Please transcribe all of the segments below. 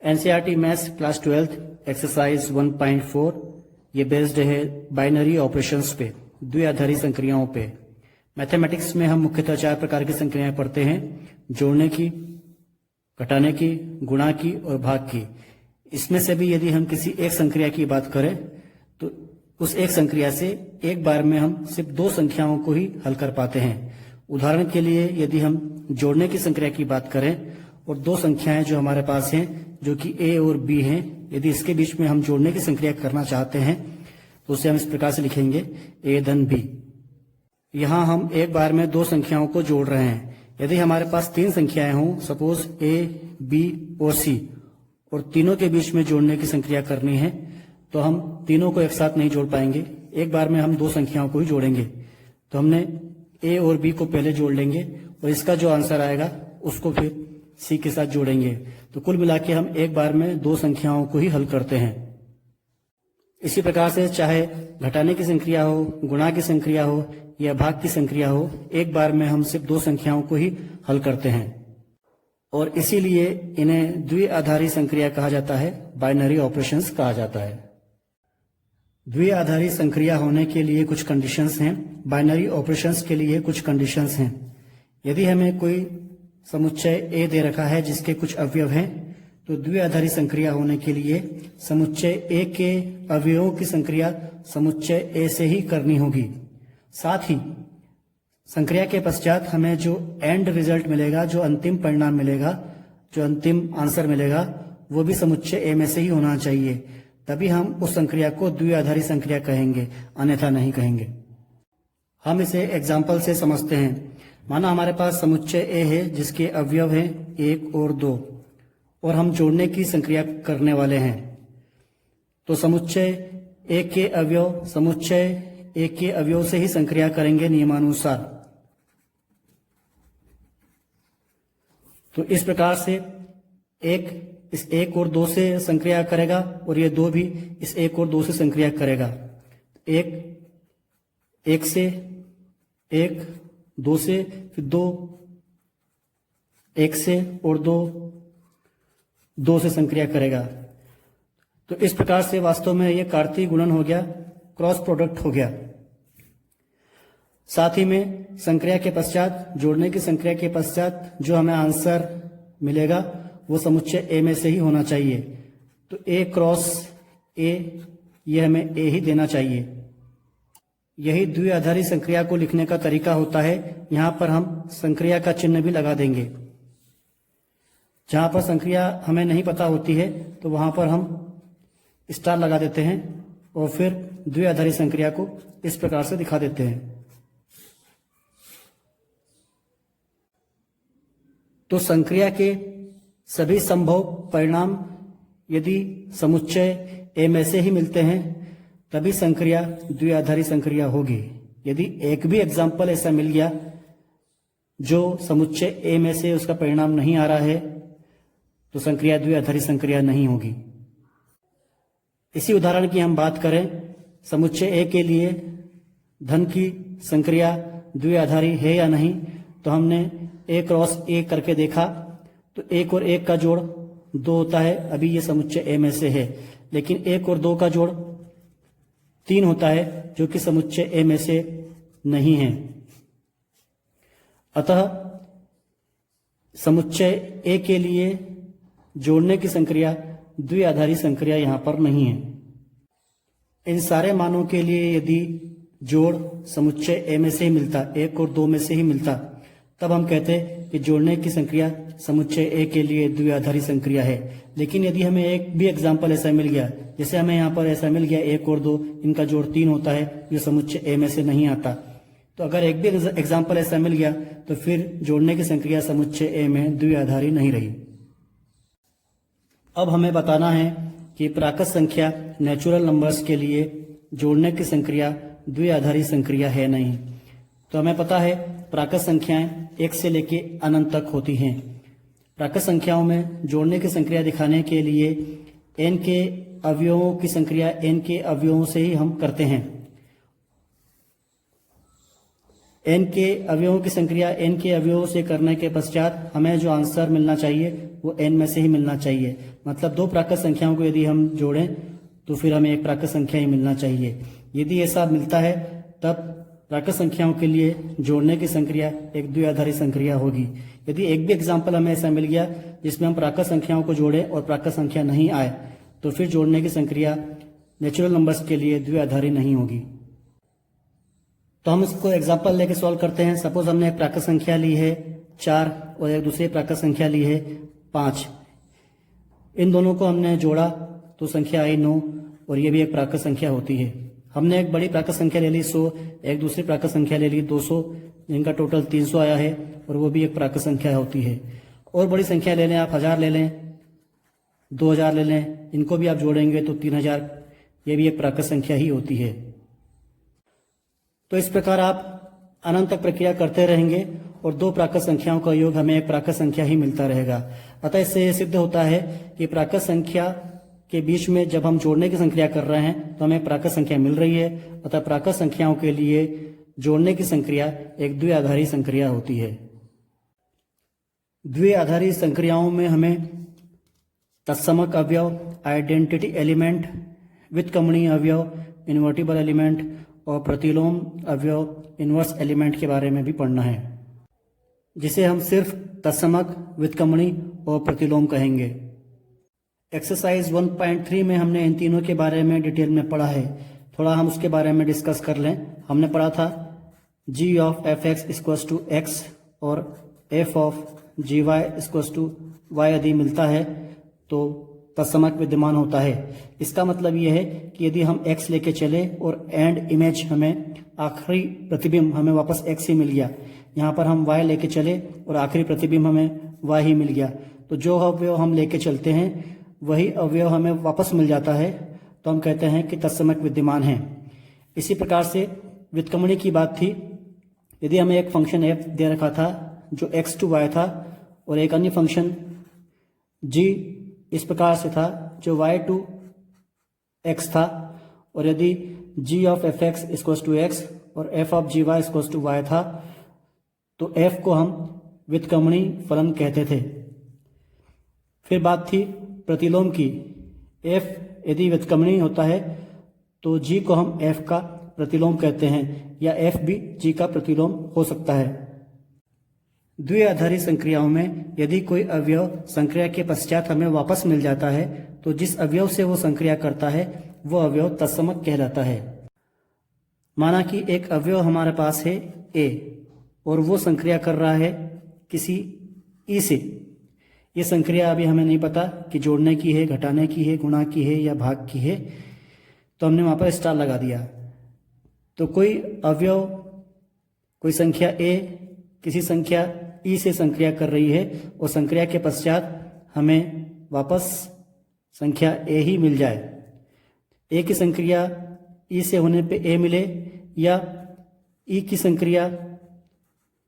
NCERT maths class 12 exercise 1.4 ये based है binary operations पे, द्विआधारी संक्रियाओं पे। मैथमेटिक्स में हम मुख्यतः 4 प्रकार की संक्रियाएं पढ़ते हैं: जोड़ने की, घटाने की, गुणा की और भाग की। इसमें से भी यदि हम किसी एक संक्रिया की बात करें तो उस एक संक्रिया से एक बार में हम सिर्फ 2 संख्याओं को ही हल कर पाते हैं। उदाहरण के लिए यदि हम जोड़ने की संक्रिया की बात करें और 2 संख्याएं जो हमारे पास हैं जो कि a और b हैं, यदि इसके बीच में हम जोड़ने की संक्रिया करना चाहते हैं तो उसे हम इस प्रकार से लिखेंगे a धन b। यहां हम एक बार में 2 संख्याओं को जोड़ रहे हैं। यदि हमारे पास 3 संख्याएं हों, सपोज a, b और c, और तीनों के बीच में जोड़ने की संक्रिया करनी है तो हम तीनों को एक साथ नहीं जोड़ पाएंगे, एक बार में हम 2 संख्याओं को ही जोड़ेंगे। तो हमने a और b को पहले जोड़ लेंगे और इसका जो आंसर आएगा उसको फिर c के साथ जोड़ेंगे। तो कुल मिला के हम एक बार में 2 संख्याओं को ही हल करते हैं। इसी प्रकार से चाहे घटाने की संक्रिया हो, गुणा की संक्रिया हो या भाग की संक्रिया हो, एक बार में हम सिर्फ 2 संख्याओं को ही हल करते हैं और इसीलिए इन्हें द्विआधारी संक्रिया कहा जाता है, बाइनरी ऑपरेशंस कहा जाता है। द्विआधारी संक्रिया होने के लिए कुछ कंडीशंस हैं, बाइनरी ऑपरेशंस के लिए कुछ कंडीशंस हैं। यदि हमें कोई समुच्चय a दे रखा है जिसके कुछ अवयव हैं तो द्विआधारी संक्रिया होने के लिए समुच्चय a के अवयवों की संक्रिया समुच्चय a से ही करनी होगी। साथ ही संक्रिया के पश्चात हमें जो एंड रिजल्ट मिलेगा, जो अंतिम परिणाम मिलेगा, जो अंतिम आंसर मिलेगा, वो भी समुच्चय a में से ही होना चाहिए। तभी हम उस संक्रिया को द्विआधारी संक्रिया कहेंगे, अन्यथा नहीं कहेंगे। हम इसे एग्जाम्पल से समझते हैं। माना हमारे पास समुच्चय a है जिसके अवयव हैं 1 और 2 और हम जोड़ने की संक्रिया करने वाले हैं। तो समुच्चय a के अवयव समुच्चय a के अवयव से ही संक्रिया करेंगे नियमानुसार। तो इस प्रकार से एक इस 1 और 2 से संक्रिया करेगा और ये 2 भी इस 1 और 2 से संक्रिया करेगा। 1 से 1, 2 से, फिर 2, 1 से और 2 से संक्रिया करेगा। तो इस प्रकार से वास्तव में ये कार्तीय गुणन हो गया, क्रॉस प्रोडक्ट हो गया। साथ ही में संक्रिया के पश्चात, जोड़ने की संक्रिया के पश्चात जो हमें आंसर मिलेगा वो समुच्चय a में से ही होना चाहिए। तो a क्रॉस a, ये हमें a ही देना चाहिए। यही द्विआधारी संक्रिया को लिखने का तरीका होता है। यहां पर हम संक्रिया का चिन्ह भी लगा देंगे। जहां पर संक्रिया हमें नहीं पता होती है तो वहां पर हम स्टार लगा देते हैं और फिर द्विआधारी संक्रिया को इस प्रकार से दिखा देते हैं। तो संक्रिया के सभी संभव परिणाम यदि समुच्चय a में से ही मिलते हैं तभी संक्रिया द्विआधारी संक्रिया होगी। यदि एक भी एग्जाम्पल ऐसा मिल गया जो समुच्चय a में से उसका परिणाम नहीं आ रहा है तो संक्रिया द्विआधारी संक्रिया नहीं होगी। इसी उदाहरण की हम बात करें, समुच्चय a के लिए धन की संक्रिया द्विआधारी है या नहीं, तो हमने a क्रॉस a करके देखा तो 1 और 1 का जोड़ 2 होता है। अभी ये समुच्चय a में से है, लेकिन 1 और 2 का जोड़ 3 होता है जो कि समुच्चय a में से नहीं है। अतः समुच्चय a के लिए जोड़ने की संक्रिया द्विआधारी संक्रिया यहां पर नहीं है। इन सारे मानों के लिए यदि जोड़ समुच्चय a में से ही मिलता, 1 और 2 में से ही मिलता, तब हम कहते कि जोड़ने की संक्रिया समुच्चय a के लिए द्विआधारी संक्रिया है। लेकिन यदि हमें एक भी एग्जाम्पल ऐसा मिल गया, जैसे हमें यहाँ पर ऐसा मिल गया 1 और 2 इनका जोड़ 3 होता है, जो समुच्चय a में से नहीं आता, तो अगर एक भी एग्जाम्पल ऐसा मिल गया तो फिर जोड़ने की संक्रिया समुच्चय a में द्विआधारी नहीं रही। अब हमें बताना है कि प्राकृत संख्या नेचुरल नंबर्स के लिए जोड़ने की संक्रिया द्विआधारी संक्रिया है नहीं। तो हमें पता है प्राकृत संख्याएं 1 से लेके अनंत तक होती हैं। प्राकृत संख्याओं में जोड़ने की संक्रिया दिखाने के लिए n के अवयवों की संक्रिया n के अवयवों से ही हम करते हैं। n के अवयवों की संक्रिया n के अवयवों से करने के पश्चात हमें जो आंसर मिलना चाहिए वो n में से ही मिलना चाहिए। मतलब दो प्राकृत संख्याओं को यदि हम जोड़ें तो फिर हमें एक प्राकृत संख्या ही मिलना चाहिए। यदि ऐसा मिलता है तब प्राकृत संख्याओं के लिए जोड़ने की संक्रिया एक द्विआधारी संक्रिया होगी। यदि एक भी एग्जाम्पल हमें ऐसा मिल गया जिसमें हम प्राकृत संख्याओं को जोड़ें और प्राकृत संख्या नहीं आए तो फिर जोड़ने की संक्रिया नेचुरल नंबर्स के लिए द्विआधारी नहीं होगी। तो हम इसको एग्जाम्पल लेके सॉल्व करते हैं। सपोज हमने एक प्राकृत संख्या ली है 4 और एक दूसरी प्राकृत संख्या ली है 5। इन दोनों को हमने जोड़ा तो संख्या आई 9 और ये भी एक प्राकृत संख्या होती है। हमने एक बड़ी प्राकृत संख्या ले ली 100, एक दूसरी प्राकृत संख्या ले ली 200, जिनका टोटल 300 आया है और वो भी एक प्राकृत संख्या होती है। और बड़ी संख्या ले लें आप, 1000 ले लें, 2000 ले लें, इनको भी आप जोड़ेंगे तो 3000, ये भी एक प्राकृत संख्या ही होती है। तो इस प्रकार आप अनंत तक प्रक्रिया करते रहेंगे और दो प्राकृत संख्याओं का योग हमें एक प्राकृत संख्या ही मिलता रहेगा। अतः इससे यह सिद्ध होता है कि प्राकृत संख्या के बीच में जब हम जोड़ने की संक्रिया कर रहे हैं तो हमें प्राकृत संख्या मिल रही है। अतः प्राकृत संख्याओं के लिए जोड़ने की संक्रिया एक द्विआधारी संक्रिया होती है। द्विआधारी संक्रियाओं में हमें तत्समक अवयव, आइडेंटिटी एलिमेंट, व्युत्क्रमणीय अवयव, इन्वर्टिबल एलिमेंट और प्रतिलोम अवयव, इनवर्स एलिमेंट के बारे में भी पढ़ना है, जिसे हम सिर्फ तत्समक, व्युत्क्रमणीय और प्रतिलोम कहेंगे। एक्सरसाइज 1.3 में हमने इन तीनों के बारे में डिटेल में पढ़ा है। थोड़ा हम उसके बारे में डिस्कस कर लें। हमने पढ़ा था g of f x equals to x और f of g y equals to y यदि मिलता है तो तत्समक विद्यमान होता है। इसका मतलब यह है कि यदि हम x लेके चले और एंड इमेज हमें आखिरी प्रतिबिंब हमें वापस x ही मिल गया, यहाँ पर हम y लेके चले और आखिरी प्रतिबिंब हमें y ही मिल गया, तो जो अवयव हम लेके चलते हैं वही अवयव हमें वापस मिल जाता है, तो हम कहते हैं कि तत्समक विद्यमान है। इसी प्रकार से व्युत्क्रमणीय की बात थी। यदि हमें एक फंक्शन f दे रखा था जो x टू y था और एक अन्य फंक्शन g इस प्रकार से था जो y टू x था, और यदि g of f x equals to x और f of g y equals to y था तो f को हम व्युत्क्रमणीय फलन कहते थे। फिर बात थी प्रतिलोम की। f यदि व्युत्क्रमणीय होता है तो g को हम f का प्रतिलोम कहते हैं, या f भी g का प्रतिलोम हो सकता है। द्विआधारी संक्रियाओं में यदि कोई अवयव संक्रिया के पश्चात हमें वापस मिल जाता है तो जिस अवयव से वो संक्रिया करता है वो अवयव तत्समक कहलाता है। माना कि एक अवयव हमारे पास है a और वो संक्रिया कर रहा है किसी e से। ये संक्रिया अभी हमें नहीं पता कि जोड़ने की है, घटाने की है, गुणा की है या भाग की है, तो हमने वहां पर स्टार लगा दिया। तो कोई अवयव, कोई संख्या a किसी संख्या e से संक्रिया कर रही है और संक्रिया के पश्चात हमें वापस संख्या a ही मिल जाए। a की संक्रिया e से होने पे a मिले या e की संक्रिया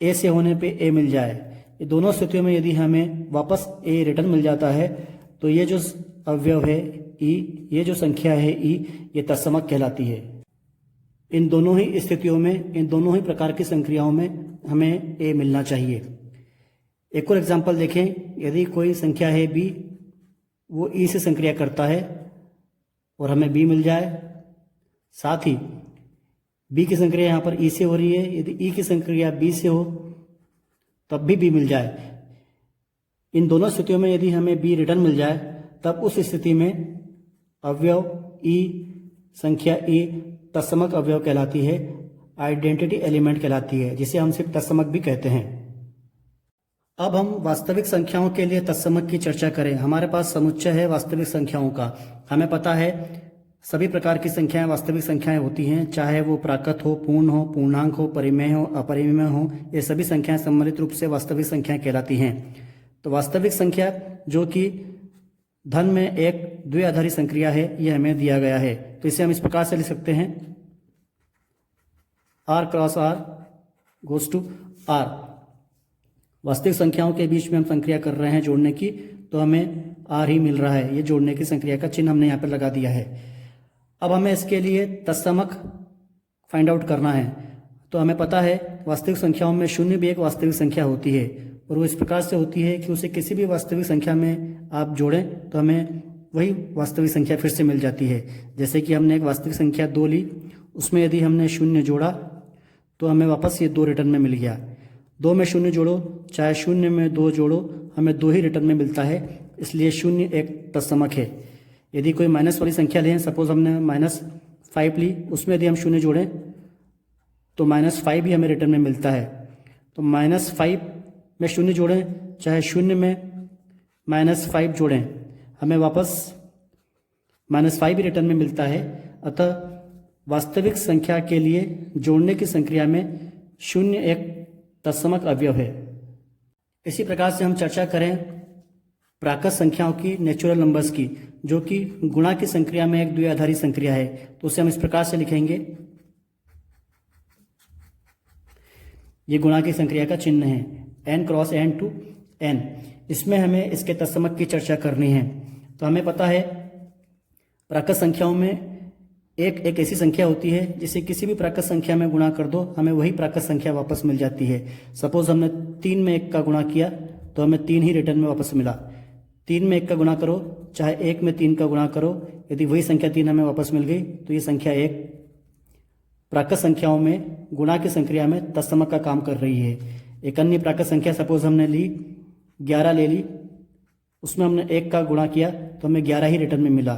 a से होने पे a मिल जाए, ये दोनों स्थितियों में यदि हमें वापस a रिटर्न मिल जाता है तो ये जो अवयव है e, ये जो संख्या है e, ये तत्समक कहलाती है। इन दोनों ही स्थितियों में, इन दोनों ही प्रकार की संक्रियाओं में हमें a मिलना चाहिए। एक और एग्जांपल देखें। यदि कोई संख्या है b, वो e से संक्रिया करता है और हमें b मिल जाए, साथ ही b की संक्रिया यहाँ पर e से हो रही है, यदि e की संक्रिया b से हो तब भी b मिल जाए। इन दोनों स्थितियों में यदि हमें b रिटर्न मिल जाए तब उस स्थिति में अवयव e, संख्या e तत्समक अवयव कहलाती है, आइडेंटिटी एलिमेंट कहलाती है, जिसे हम सिर्फ तत्समक भी कहते हैं। अब हम वास्तविक संख्याओं के लिए तत्समक की चर्चा करें। हमारे पास समुच्चय है वास्तविक संख्याओं का। हमें पता है सभी प्रकार की संख्याएं वास्तविक संख्याएं होती हैं, चाहे वो प्राकृत हो, पूर्ण हो, पूर्णांक हो, परिमेय हो, अपरिमेय हो, ये सभी संख्याएं सम्मिलित रूप से वास्तविक संख्याएं कहलाती हैं। तो वास्तविक संख्या जो कि धन में एक द्विआधारी संक्रिया है, ये हमें दिया गया है। तो इसे हम इस प्रकार से लिख सकते हैं, r cross r goes to r। वास्तविक संख्याओं के बीच में हम संक्रिया कर रहे हैं जोड़ने की, तो हमें r ही मिल रहा है। ये जोड़ने की संक्रिया का चिन्ह हमने यहाँ पर लगा दिया है। अब हमें इसके लिए तत्समक फाइंड आउट करना है। तो हमें पता है वास्तविक संख्याओं में शून्य भी एक वास्तविक संख्या होती है और वो इस प्रकार से होती है कि उसे किसी भी वास्तविक संख्या में आप जोड़ें तो हमें वही वास्तविक संख्या फिर से मिल जाती है। जैसे कि हमने एक वास्तविक संख्या 2 ली, उसमें यदि हमने शून्य जोड़ा तो हमें वापस ये 2 रिटर्न में मिल गया। 2 में शून्य जोड़ो चाहे शून्य में 2 जोड़ो, हमें 2 ही रिटर्न में मिलता है, इसलिए शून्य एक तत्समक है। यदि कोई माइनस वाली संख्या लें, सपोज हमने -5 ली, उसमें यदि हम शून्य जोड़ें तो -5 भी हमें रिटर्न में मिलता है। तो -5 में शून्य जोड़ें चाहे शून्य में -5 जोड़ें, हमें वापस -5 भी रिटर्न में मिलता है। अतः वास्तविक संख्या के लिए जोड़ने की संक्रिया में शून्य एक तत्समक अवयव है। इसी प्रकार से हम चर्चा करें प्राकृत संख्याओं की, नेचुरल नंबर्स की, जो कि गुणा की संक्रिया में एक द्विआधारी संक्रिया है। तो उसे हम इस प्रकार से लिखेंगे, ये गुणा की संक्रिया का चिन्ह है n cross n to n। इसमें हमें इसके तत्समक की चर्चा करनी है। तो हमें पता है प्राकृत संख्याओं में एक ऐसी संख्या होती है जिसे किसी भी प्राकृत संख्या में गुणा कर दो, हमें वही प्राकृत संख्या वापस मिल जाती है। सपोज हमने 3 में 1 का गुणा किया तो हमें 3 ही रिटर्न में वापस मिला। 3 में 1 का गुणा करो चाहे 1 में 3 का गुणा करो, यदि वही संख्या 3 हमें वापस मिल गई तो ये संख्या 1 प्राकृत संख्याओं में गुणा की संक्रिया में तत्समक का काम कर रही है। एक अन्य प्राकृत संख्या सपोज हमने ली 11 ले ली, उसमें हमने 1 का गुणा किया तो हमें 11 ही रिटर्न में मिला।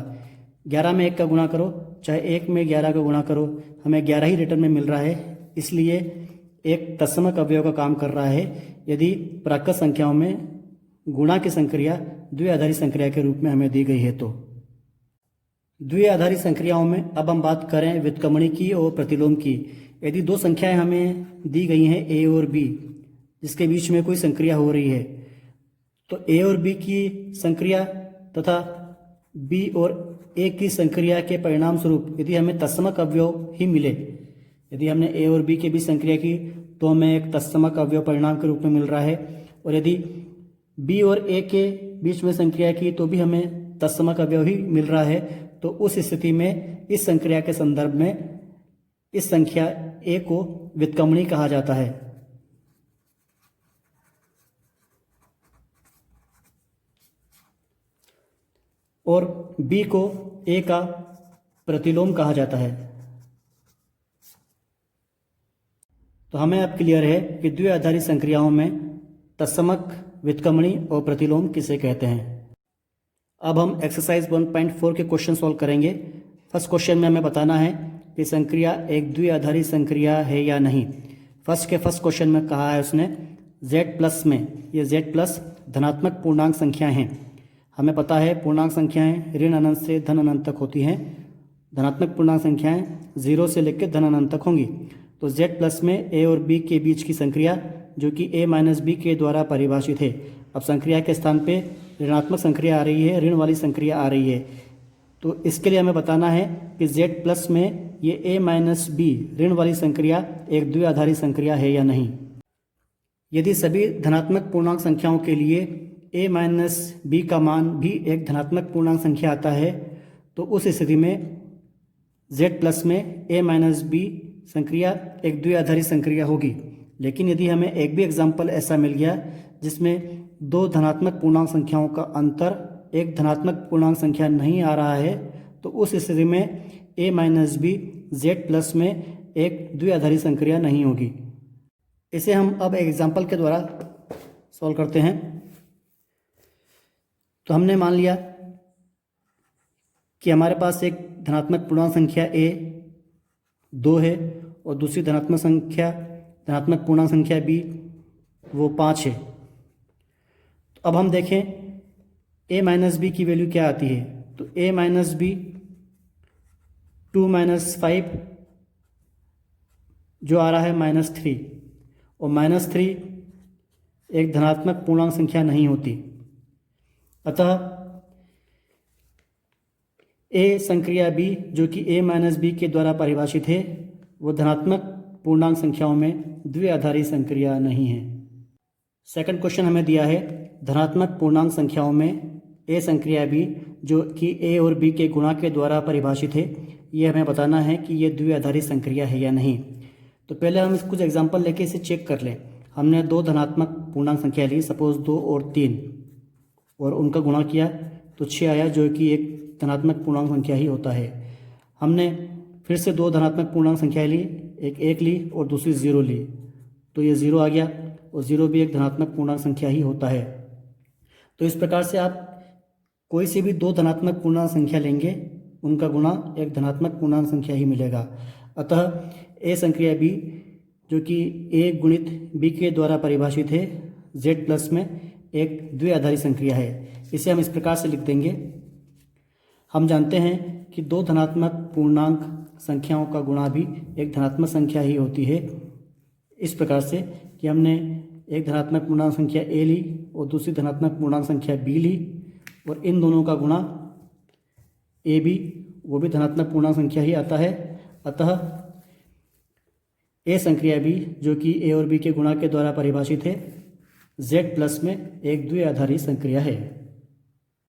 11 में 1 का गुणा करो चाहे 1 में 11 का गुणा करो, हमें 11 ही रिटर्न में मिल रहा है, इसलिए एक तत्समक अवयव का काम कर रहा है यदि प्राकृत संख्याओं में गुणा की संक्रिया द्विआधारी संक्रिया के रूप में हमें दी गई है। तो द्विआधारी संक्रियाओं में अब हम बात करें व्युत्क्रमणी की और प्रतिलोम की। यदि 2 संख्याएं हमें दी गई हैं a और b, जिसके बीच में कोई संक्रिया हो रही है, तो a और b की संक्रिया तथा b और a की संक्रिया के परिणाम स्वरूप यदि हमें तत्समक अवयव ही मिले, यदि हमने a और b के बीच संक्रिया की तो हमें एक तत्समक अवयव परिणाम के रूप में मिल रहा है, और यदि b और a के बीच में संक्रिया की तो भी हमें तत्समक अवयव ही मिल रहा है। तो उस स्थिति में इस संक्रिया के संदर्भ में इस संख्या a को व्युत्क्रमणी कहा जाता है। और b को a का प्रतिलोम कहा जाता है। तो हमें अब क्लियर है कि द्विआधारी संक्रियाओं में तत्समक, व्युत्क्रमणी और प्रतिलोम किसे कहते हैं। अब हम एक्सरसाइज 1.4 के क्वेश्चन सॉल्व करेंगे। फर्स्ट क्वेश्चन में हमें बताना है कि संक्रिया एक द्विआधारी संक्रिया है या नहीं। फर्स्ट क्वेश्चन में कहा है उसने z प्लस में, ये z प्लस धनात्मक पूर्णांक संख्याएं हैं। हमें पता है पूर्णांक संख्याएं ऋण अनंत से धन अनंत तक होती हैं, धनात्मक पूर्णांक संख्याएं 0 से लेकर धन अनंत तक होंगी। तो z प्लस में a और b के बीच की संक्रिया जो कि a माइनस b के द्वारा परिभाषित है। अब संक्रिया के स्थान पे ऋणात्मक संक्रिया आ रही है, ऋण वाली संक्रिया आ रही है। तो इसके लिए हमें बताना है कि z प्लस में ये a माइनस b ऋण वाली संक्रिया एक द्विआधारी संक्रिया है या नहीं। यदि सभी धनात्मक पूर्णांक संख्याओं के लिए a माइनस b का मान भी एक धनात्मक पूर्णांक संख्या आता है तो उस स्थिति में z प्लस में a माइनस b संक्रिया एक द्विआधारी संक्रिया होगी। लेकिन यदि हमें एक भी एग्जाम्पल ऐसा मिल गया जिसमें 2 धनात्मक पूर्णांक संख्याओं का अंतर एक धनात्मक पूर्णांक संख्या नहीं आ रहा है तो उस स्थिति में a minus b z plus में एक द्विआधारी संक्रिया नहीं होगी। इसे हम अब एग्जाम्पल के द्वारा सॉल्व करते हैं। तो हमने मान लिया कि हमारे पास एक धनात्मक पूर्णांक संख्या a 2 है और दूसरी धनात्मक पूर्णांक संख्या b वो 5 है। तो अब हम देखें a माइनस b की वैल्यू क्या आती है। तो a माइनस b 2 माइनस 5 जो आ रहा है -3, और -3 एक धनात्मक पूर्णांक संख्या नहीं होती। अतः a संक्रिया b जो कि a माइनस b के द्वारा परिभाषित है वो धनात्मक पूर्णांक संख्याओं में द्विआधारी संक्रिया नहीं है। सेकंड क्वेश्चन हमें दिया है धनात्मक पूर्णांक संख्याओं में a संक्रिया b जो कि a और b के गुणा के द्वारा परिभाषित है, ये हमें बताना है कि ये द्विआधारी संक्रिया है या नहीं। तो पहले हम कुछ एग्जांपल लेके इसे चेक कर लें। हमने दो धनात्मक पूर्णांक संख्या ली, सपोज 2 और 3, और उनका गुणा किया तो 6 आया, जो कि एक धनात्मक पूर्णांक संख्या ही होता है। हमने फिर से दो धनात्मक पूर्णांक संख्या ली, एक 1 ली और दूसरी 0 ली, तो ये 0 आ गया, और 0 भी एक धनात्मक पूर्णांक संख्या ही होता है। तो इस प्रकार से आप कोई से भी दो धनात्मक पूर्णांक संख्या लेंगे, उनका गुणा एक धनात्मक पूर्णांक संख्या ही मिलेगा। अतः ए संक्रिया बी, जो कि ए गुणित बी के द्वारा परिभाषित है, जेड प्लस में एक द्विआधारी संक्रिया है। इसे हम इस प्रकार से लिख देंगे। हम जानते हैं कि दो धनात्मक पूर्णांक संख्याओं का गुणा भी एक धनात्मक संख्या ही होती है। इस प्रकार से कि हमने एक धनात्मक पूर्णांक संख्या ए ली और दूसरी धनात्मक पूर्णांक संख्या बी ली, और इन दोनों का गुणा ए बी, वो भी धनात्मक पूर्णांक संख्या ही आता है। अतः ए संक्रिया बी, जो कि ए और बी के गुणा के द्वारा परिभाषित है, जेड प्लस में एक द्विआधारी संक्रिया है।